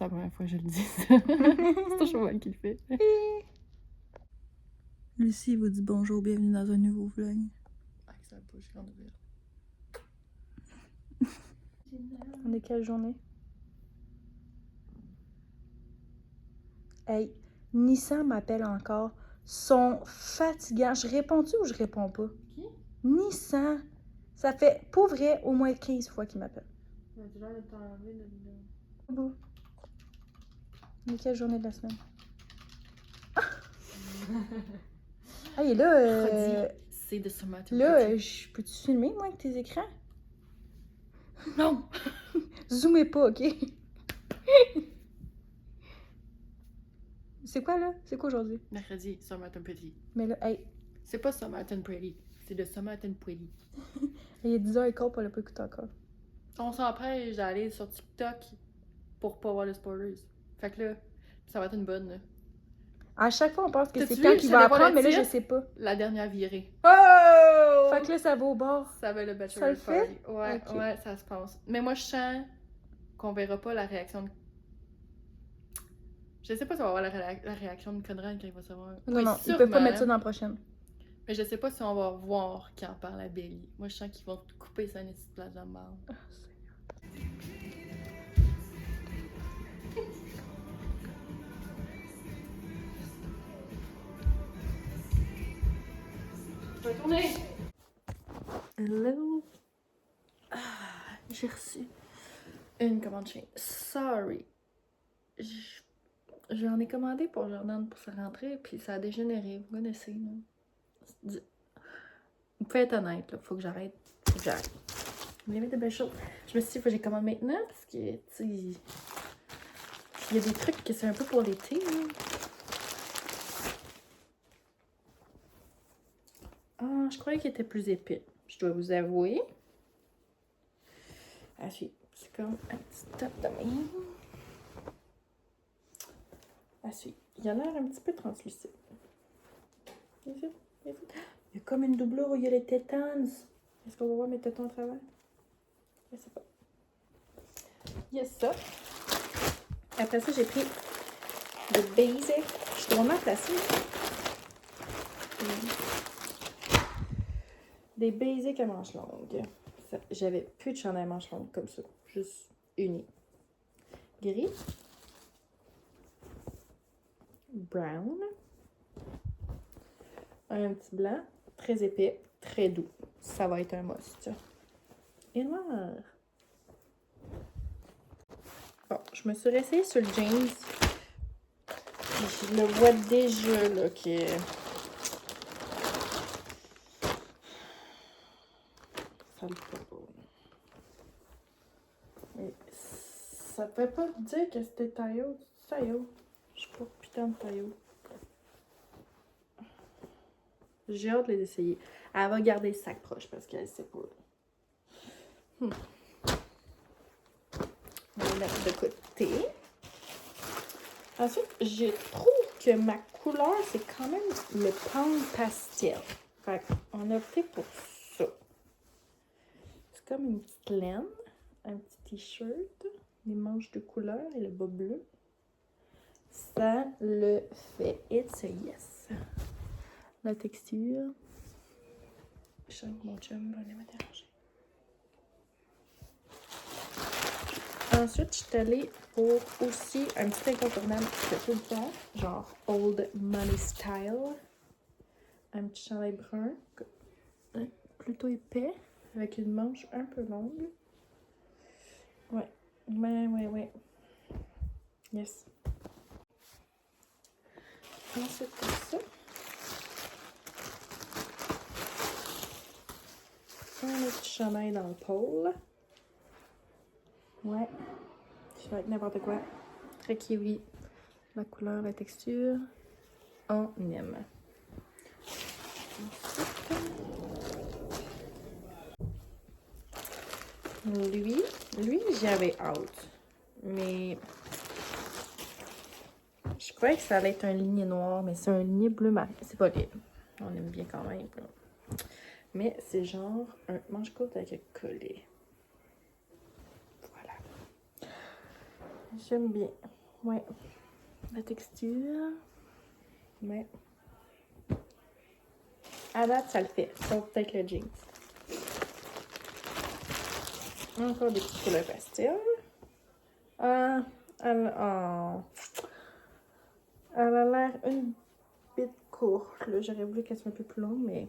la première fois que je le dis. C'est toujours moi qui le fait. Lucie vous dit bonjour, bienvenue dans un nouveau vlog. Avec sa bouche grande ouverte. On est quelle journée? Hey, Nissan m'appelle encore. Sont fatigants. Je réponds-tu ou je réponds pas? Qui? Nissan. Ça fait, pour vrai, au moins 15 fois qu'il m'appelle. Tu l'air de t'enlever de vidéo. Beau. On est quelle journée de la semaine? Ah, et là, C'est de ce matin. là, je peux-tu filmer, moi, avec tes écrans? Non! Zoomez pas, OK? C'est quoi, là? C'est quoi aujourd'hui? Mercredi, Summerton Pretty. Mais là, hey, C'est pas Summerton Pretty, c'est de Summerton Pretty. il est 10h15, on l'a pas écouté encore. On s'empêche d'aller sur TikTok pour pas voir les spoilers. Fait que là, ça va être une bonne. Là. À chaque fois, on pense que T'as-tu c'est vu, quand je qu'il t'allais va voir le apprendre, mais là, je titre? sais pas. La dernière virée. Oh! Fait que là, ça va au bord. Ça va le Ça Bachelor le fait? Party. Ouais, Ok. ouais, ça se passe. Mais moi, je sens qu'on verra pas la réaction de. Je sais pas si on va voir la réaction de Conrad quand il va savoir. Non, Oui, non, ils peuvent pas sûrement. mettre ça dans la prochaine. Mais je sais pas si on va voir qui en parle à Belly. Moi, je sens qu'ils vont couper ça une petite place de marde. Je vais tourner! Hello? J'ai reçu une commande chez Sorry. J'en ai commandé pour Jordan pour sa rentrée, puis ça a dégénéré. Vous connaissez, là. Vous pouvez être honnête, là. Faut que j'arrête. Faut que j'arrête. Vous voulez mettre de belles choses. Je me suis dit, faut que j'ai commande maintenant, parce que, tu sais, il y a des trucs que c'est un peu pour l'été, là. Ah, je croyais qu'il était plus épais. Je dois vous avouer. Ah, c'est comme un petit top de même. Ah, il a l'air un petit peu translucide. Il y a comme une doublure où il y a les tétans. Est-ce qu'on va voir mes tétons à travers? Je sais pas. Il y a ça. Après ça, j'ai pris des basic. Je suis vraiment placée. Des basics à manches longues. J'avais plus de chandail à manches longues comme ça. Juste unis. Gris. Brown. Un petit blanc. Très épais. Très doux. Ça va être un must. Et noir. Bon, je me suis réessayée sur le jeans. Je le vois déjà, là, que... Ça le fait pas. Mais ça peut pas dire que c'était taille haute. C'est taille haute. Je suis pas putain de taille haute. J'ai hâte de les essayer. Elle va garder le sac proche parce qu'elle sait pas. On va le mettre de côté. Ensuite, je trouve que ma couleur, c'est quand même le pan pastel. Fait qu'on a opté pour ça. C'est comme une petite laine, un petit t-shirt, les manches de couleur et le bas bleu. Ça le fait. It's a yes. La texture. Je sens que mon chum va aller me déranger. Ensuite, je suis allée pour aussi un petit incontournable que tout le temps, genre Old Money Style. Un petit chandail brun, plutôt épais, avec une manche un peu longue. Ouais. Yes. Ensuite, comme ça. Un petit chandail dans le pôle. Ouais. Je vais avec n'importe quoi. Très kiwi. La couleur, la texture. On aime. Lui, j'avais hâte. Mais je croyais que ça allait être un ligné noir, mais c'est un ligné bleu marin. C'est pas laid. On aime bien quand même. Là. Mais c'est genre un manche-côte avec un collet. Voilà. J'aime bien. Ouais. La texture. Ouais. À date, ça le fait. Sauf peut-être le jeans. Encore des petites couleurs pastel. Elle a l'air une bit courte. Là, j'aurais voulu qu'elle soit un peu plus longue, mais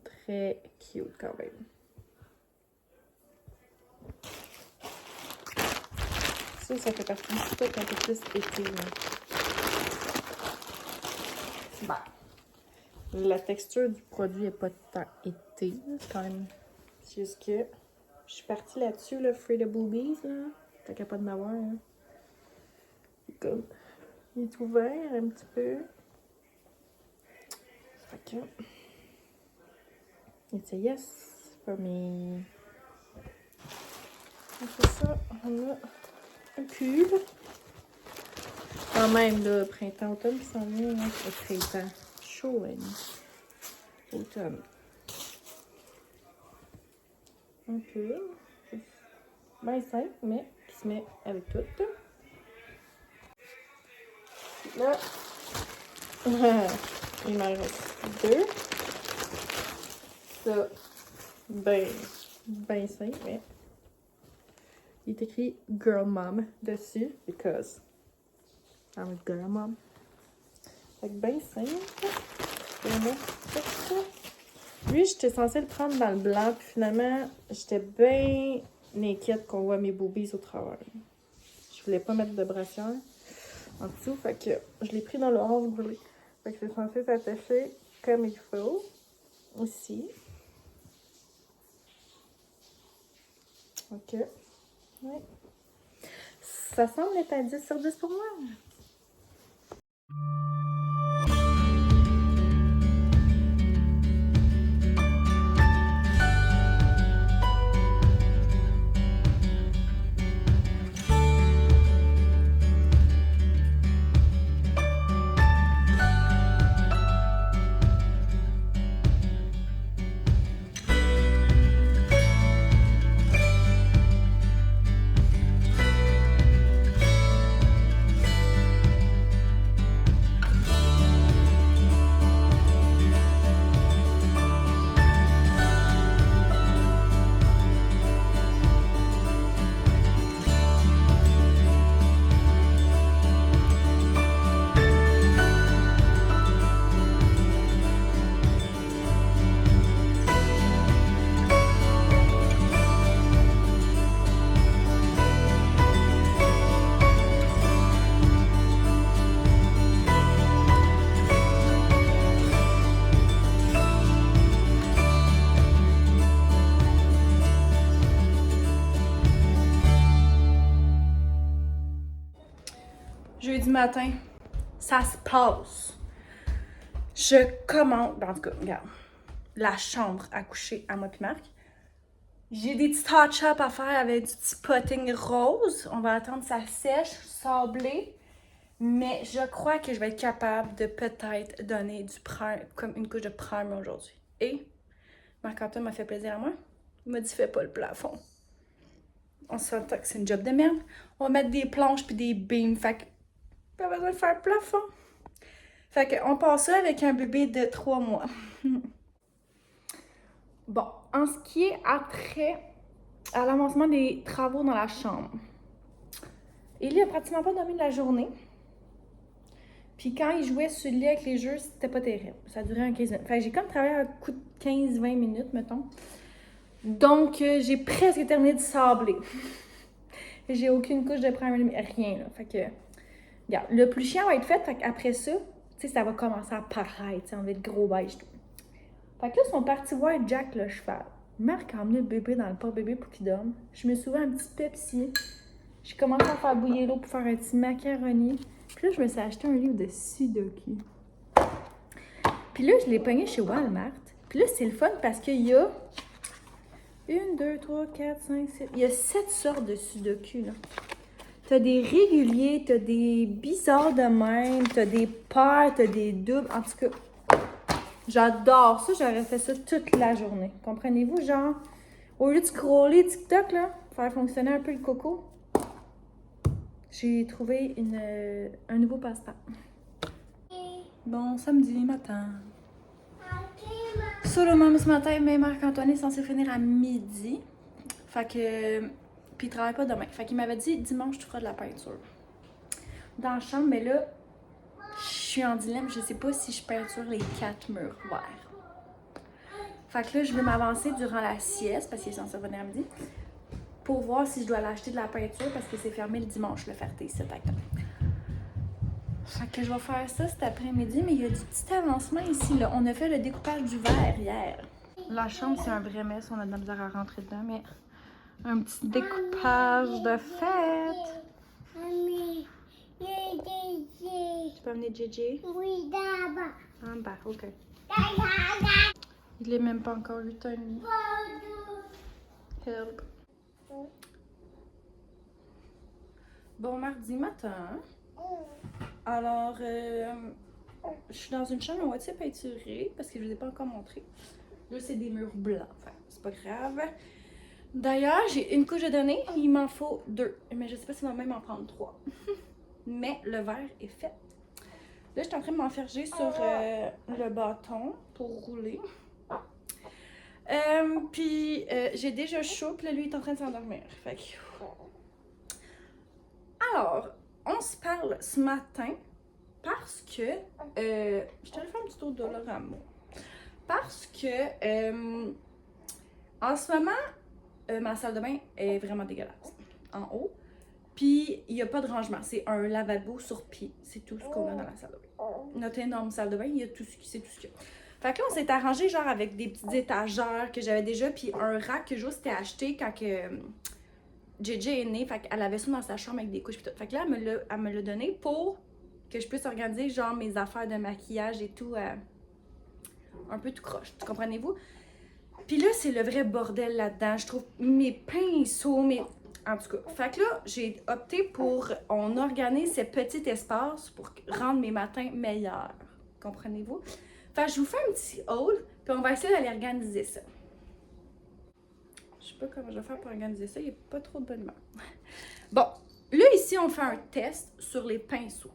très cute quand même. Ça fait partie du stock un peu plus été. Bah. La texture du produit n'est pas tant été. C'est quand même. C'est juste que je suis partie là-dessus, là, Free the Boobies. Là. T'as qu'à pas de m'avoir. Hein. Comme. Il est ouvert un petit peu. Fait que. It's a yes for me. Après ça, on a un pull. Quand même, là, printemps-automne qui s'en vient. Hein. Le printemps. Chaud, hein. Automne. Un pull. Bien simple, mais qui se met avec tout. Là, il m'en reste 2. Ça, ben simple, mais il est écrit Girl Mom dessus, because I'm a girl mom. Fait que ben simple. Lui, j'étais censée le prendre dans le blanc, puis finalement, j'étais bien inquiète qu'on voit mes boobies au travers. Je voulais pas mettre de brassière en dessous, fait que je l'ai pris dans le orange brûlé. Fait que c'est censé s'attacher comme il faut. Ici. Ok. Ouais. Ça semble être un 10 sur 10 pour moi. Jeudi matin, ça se passe. Je commande, en tout cas, regarde, la chambre à coucher à moi puis Marc. J'ai des petits touch-up à faire avec du petit potting rose. On va attendre que ça sèche, sablé. Mais je crois que je vais être capable de peut-être donner du prime, comme une couche de primer aujourd'hui. Et Marc-Antoine m'a fait plaisir à moi. Il m'a dit, fais pas le plafond. On s'entend que c'est une job de merde. On va mettre des planches puis des beams. Fait que pas besoin de faire le plafond. Fait qu'on passe ça avec un bébé de 3 mois. Bon, en ce qui est après à l'avancement des travaux dans la chambre, Élie a pratiquement pas dormi de la journée. Puis quand il jouait sur le lit avec les jeux, c'était pas terrible. Ça durait un 15 minutes. Fait que j'ai comme travaillé un coup de 15-20 minutes, mettons. Donc, j'ai presque terminé de sabler. J'ai aucune couche de primer, rien, là. Fait que, regarde, le plus chiant va être fait après ça. Tu sais, ça va commencer à paraître, on va être gros beige. Fait que là, ils sont partis voir Jack le cheval. Marc a emmené le bébé dans le porte-bébé pour qu'il dorme. Je me suis ouvert un petit Pepsi. J'ai commencé à faire bouillir l'eau pour faire un petit macaroni. Puis là, je me suis acheté un livre de Sudoku. Puis là, je l'ai pogné chez Walmart. Puis là, c'est le fun parce qu'il y a 1, 2, 3, 4, 5, 6... Il y a 7 sortes de Sudoku, là. T'as des réguliers, t'as des bizarres de même, t'as des paires, t'as des doubles. En tout cas, j'adore ça. J'aurais fait ça toute la journée. Comprenez-vous? Genre, au lieu de scroller TikTok, là, faire fonctionner un peu le coco, J'ai trouvé un nouveau passe-temps. Bon, samedi matin. Solo mom ce matin, mais Marc-Antoine est censé finir à midi. Fait que... Puis il travaille pas demain. Fait qu'il m'avait dit, dimanche, tu feras de la peinture. Dans la chambre, mais là, je suis en dilemme. Je sais pas si je peinture les 4 murs verts. Fait que là, je vais m'avancer durant la sieste, parce qu'il est censé revenir à midi, pour voir si je dois l'acheter de la peinture, parce que c'est fermé le dimanche, le Ferté, cet acte. Fait que je vais faire ça cet après-midi, mais il y a du petit avancement ici, là. On a fait le découpage du verre hier. La chambre, c'est un vrai mess, on a de la misère à rentrer dedans, mais un petit découpage de fête. Tu peux amener JJ? Oui, d'abord. En bas, ok. Il est même pas encore 8h30. Help. Bon mardi matin. Alors, je suis dans une chambre à moitié peinturée parce que je ne vous ai pas encore montré. Là, c'est des murs blancs. Enfin, c'est pas grave. D'ailleurs, j'ai une couche de données. Il m'en faut 2. Mais je sais pas si on va même en prendre 3. Mais le verre est fait. Là, je suis en train de m'enferger sur le bâton pour rouler. Puis, j'ai déjà chaud. Puis là, lui, il est en train de s'endormir. Fait que... Alors, on se parle ce matin parce que... je te le fais un petit tour de Dolorama. Parce que... en ce moment, ma salle de bain est vraiment dégueulasse. En haut. Puis, il n'y a pas de rangement. C'est un lavabo sur pied. C'est tout ce qu'on a dans la salle de bain. Notre énorme salle de bain, il y a tout ce c'est tout ce qu'il y a. Fait que là, on s'est arrangé genre avec des petites étagères que j'avais déjà, puis un rack que juste t'ai acheté quand que JJ est née. Fait qu'elle avait ça dans sa chambre avec des couches pis tout. Fait que là, elle me l'a donné pour que je puisse organiser genre mes affaires de maquillage et tout un peu tout croche. Tu comprenez-vous? Puis là, c'est le vrai bordel là-dedans. Je trouve mes pinceaux, en tout cas, fait que là, j'ai opté pour... On organise ce petit espace pour rendre mes matins meilleurs. Comprenez-vous? Fait que je vous fais un petit haul, puis on va essayer d'aller organiser ça. Je sais pas comment je vais faire pour organiser ça, il n'y a pas trop de bonne humeur. Bon, là, ici, on fait un test sur les pinceaux.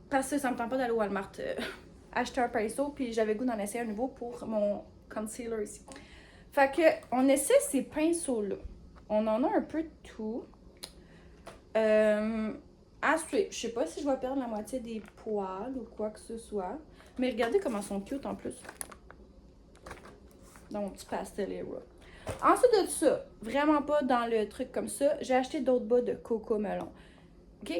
Parce que ça me tente pas d'aller au Walmart acheter un pinceau, puis j'avais goût d'en essayer un nouveau pour mon concealer ici. Fait que, on essaie ces pinceaux-là. On en a un peu de tout. Ensuite, je sais pas si je vais perdre la moitié des poils ou quoi que ce soit. Mais regardez comment ils sont cute en plus. Dans mon petit pastel Era. Ensuite de ça, vraiment pas dans le truc comme ça, j'ai acheté d'autres bas de Coco Melon. OK?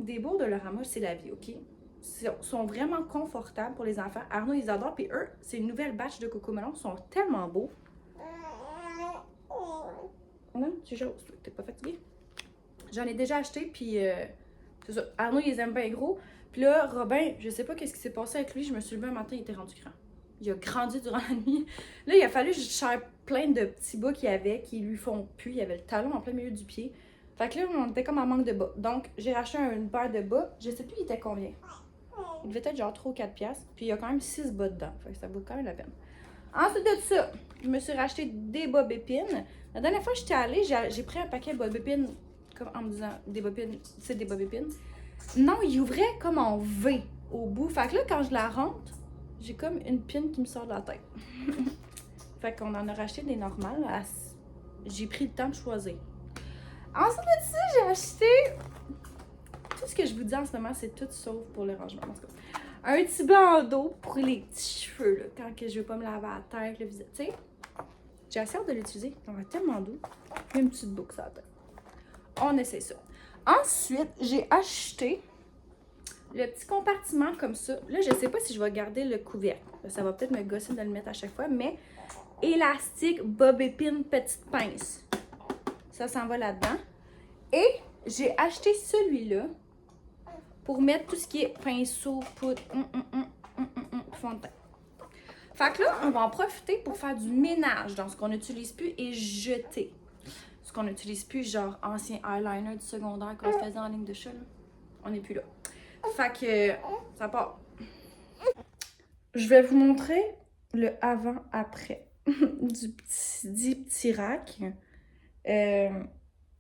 Des bas de Dolorama, c'est la vie, OK? Ils sont vraiment confortables pour les enfants. Arnaud, ils adorent. Puis eux, c'est une nouvelle batch de Coco Melon. Ils sont tellement beaux. Non, tu j'ose. T'es pas fatiguée? J'en ai déjà acheté, puis c'est ça. Arnaud, il les aime bien gros. Puis là, Robin, je sais pas qu'est-ce qui s'est passé avec lui. Je me suis levée un matin, il était rendu grand. Il a grandi durant la nuit. Là, il a fallu que je cherche plein de petits bas qu'il y avait qui lui font plus. Il y avait le talon en plein milieu du pied. Fait que là, on était comme en manque de bas. Donc, j'ai racheté une paire de bas. Je sais plus, il était combien. Il devait être genre 3 ou 4 piastres. Puis il y a quand même 6 bas dedans. Fait que ça vaut quand même la peine. Ensuite de ça, je me suis racheté des bobs épines. La dernière fois que j'étais allée, j'ai pris un paquet de bobs épines. Comme en me disant, des bobs épines, c'est des bobs épines. Non, il ouvrait comme en V au bout. Fait que là, quand je la rentre, j'ai comme une pine qui me sort de la tête. Fait qu'on en a racheté des normales. J'ai pris le temps de choisir. Ensuite de ça, j'ai acheté... Tout ce que je vous dis en ce moment, c'est tout sauf pour le rangement. En tout cas, un petit bandeau pour les petits cheveux, là, quand que je veux pas me laver la tête, le visage. Tu sais, j'ai assez hâte de l'utiliser. On va tellement doux. Puis une petite boucle sur la tête. On essaie ça. Ensuite, j'ai acheté le petit compartiment comme ça. Là, je sais pas si je vais garder le couvercle. Ça va peut-être me gosser de le mettre à chaque fois, mais élastique, bob épine, petite pince. Ça s'en va là-dedans. Et j'ai acheté celui-là pour mettre tout ce qui est pinceau, poudre, fond de teint. Fait que là, on va en profiter pour faire du ménage dans ce qu'on n'utilise plus et jeter. Ce qu'on n'utilise plus, genre ancien eyeliner du secondaire qu'on faisait en ligne de chat, là. On n'est plus là. Fait que ça part. Je vais vous montrer le avant-après du petit rack.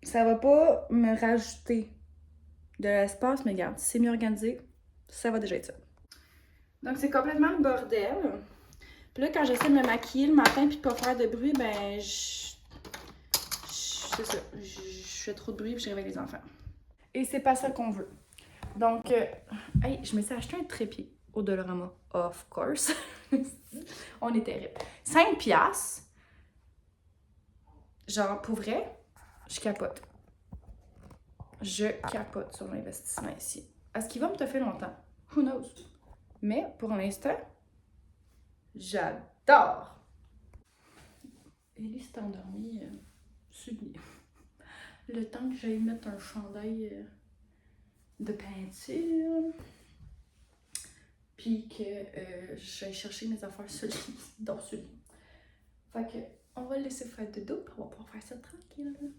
ça va pas me rajouter de l'espace, mais regarde, si c'est mieux organisé, ça va déjà être ça. Donc c'est complètement le bordel. Puis là, quand j'essaie de me maquiller le matin puis de pas faire de bruit, ben c'est ça, je fais trop de bruit puis je réveille les enfants. Et c'est pas ça qu'on veut. Donc, hey, je me suis acheté un trépied au Dollarama, of course. On est terrible. 5 piastres. Genre, pour vrai, je capote. Je capote sur l'investissement ici. Est-ce qu'il va me toffer longtemps? Who knows? Mais pour l'instant, j'adore! Ellie s'est endormie sur le lit. Le temps que j'aille mettre un chandail de peinture, puis que j'aille chercher mes affaires sur le lit, dans ce lit. Fait que, on va le laisser faire de dos, puis on va pouvoir faire ça tranquille.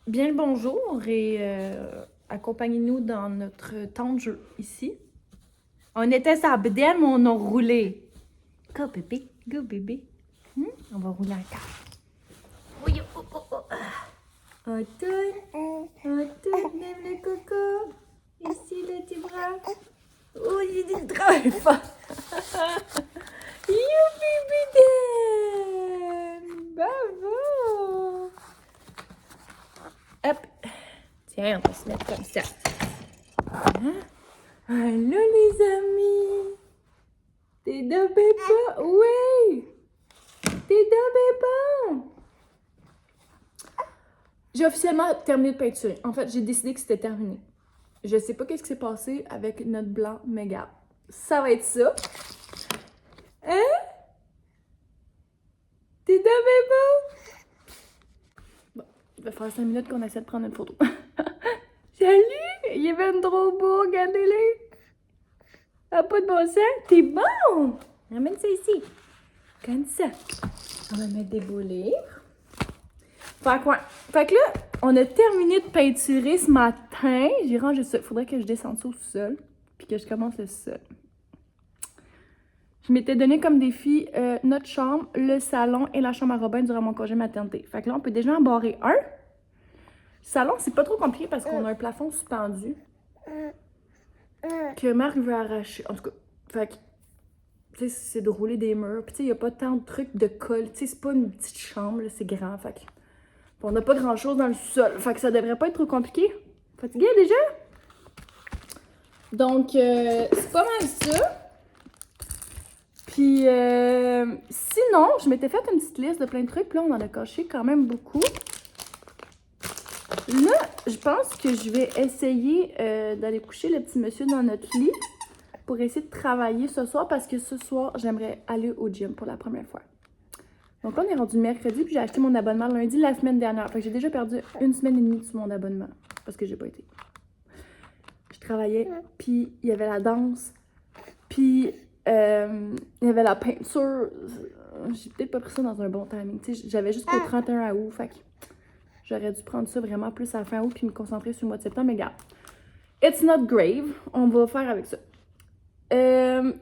Bien le bonjour et accompagnez-nous dans notre temps de jeu ici. On était sur la bedaine, mais on a roulé. Go bébé, go bébé. On va rouler en quatre. Oui, oh, oh, oh. Antoine, lève le coco. Ici, le petit bras. Oh, il est très fort. Youpi, bébé. Bravo. Hop. Tiens, on va se mettre comme ça. Allô les amis. T'es dans Pépin? Oui. T'es dans Pépin? J'ai officiellement terminé de peinturer. En fait, j'ai décidé que c'était terminé. Je sais pas qu'est-ce qui s'est passé avec notre blanc, mais regarde. Ça va être ça. Hein? T'es dans Pépin? Bon, il va faire 5 minutes qu'on essaie de prendre une photo. Salut! Il est bien trop beau, regardez-le! Ah, pas de bon sens? T'es bon! Ramène ça ici. Comme ça. On va mettre des beaux livres. Fait que là, on a terminé de peinturer ce matin. J'ai rangé ça. Faudrait que je descende ça au sol. Puis que je commence le sol. Je m'étais donné comme défi notre chambre, le salon et la chambre à Robin durant mon congé maternité. Fait que là, on peut déjà en barrer un. Salon, c'est pas trop compliqué parce qu'on a un plafond suspendu que Marc veut arracher. En tout cas, fait que, tu sais, c'est de rouler des murs. Puis tu sais, il y a pas tant de trucs de colle. Tu sais, c'est pas une petite chambre, là, c'est grand. Fait que, on n'a pas grand-chose dans le sol. Fait que ça devrait pas être trop compliqué. Fatigué déjà? Donc, c'est pas mal ça. Puis, sinon, je m'étais fait une petite liste de plein de trucs. Puis là, on en a caché quand même beaucoup. Là, je pense que je vais essayer d'aller coucher le petit monsieur dans notre lit pour essayer de travailler ce soir parce que ce soir, j'aimerais aller au gym pour la première fois. Donc là, on est rendu mercredi puis j'ai acheté mon abonnement lundi la semaine dernière. Fait que j'ai déjà perdu 1 semaine et demie sur mon abonnement parce que j'ai pas été. Je travaillais, puis il y avait la danse, puis il y avait la peinture. J'ai peut-être pas pris ça dans un bon timing. Tu sais, j'avais jusqu'au 31 août, fait que j'aurais dû prendre ça vraiment plus à la fin août puis me concentrer sur le mois de septembre. Mais regarde, it's not grave. On va faire avec ça.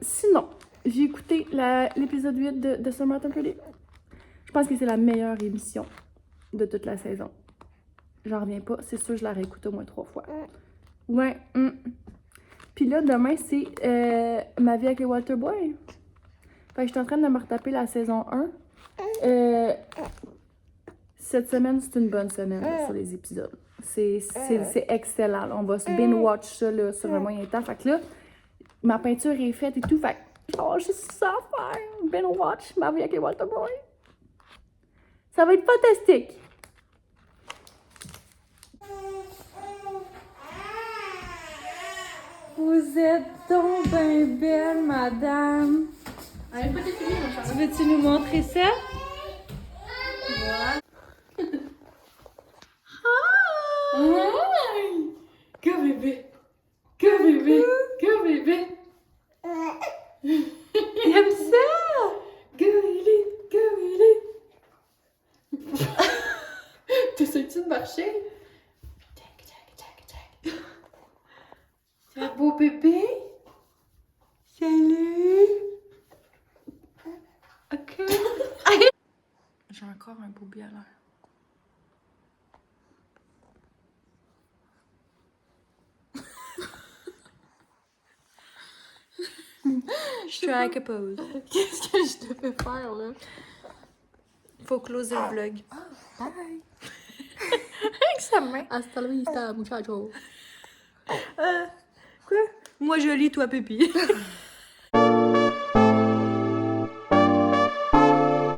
Sinon, j'ai écouté l'épisode 8 de Summer Time Pretty. Je pense que c'est la meilleure émission de toute la saison. J'en reviens pas. C'est sûr, je la réécoute au moins 3 fois. Ouais. Puis là, demain, c'est Ma vie avec les Walter Boy. Fait que je suis en train de me retaper la saison 1. cette semaine, c'est une bonne semaine là, sur les épisodes. C'est excellent. Là. On va se binge-watch ça là, sur un moyen temps. Fait que là, ma peinture est faite et tout. Fait que oh, j'ai ça à faire. Binge-watch ma vie avec les Walter Boy. Ça va être fantastique. Vous êtes donc bien belle, madame. Allez, pas défiler, mon cher. Veux-tu nous montrer ça? Hi! Go bébé! Go bébé! Go bébé! Il aime ça! Go Ellie! Go Ellie! T'essayes-tu de marcher? Tac, tac, tac, tac. C'est un beau bébé? Salut! Ok. J'ai encore un beau à l'air. Strike a pose. Qu'est-ce que je devais faire là? Faut closer le vlog. Bye! Avec sa main. Hasta la vista, muchacho. Quoi? Moi jolie, toi pépi.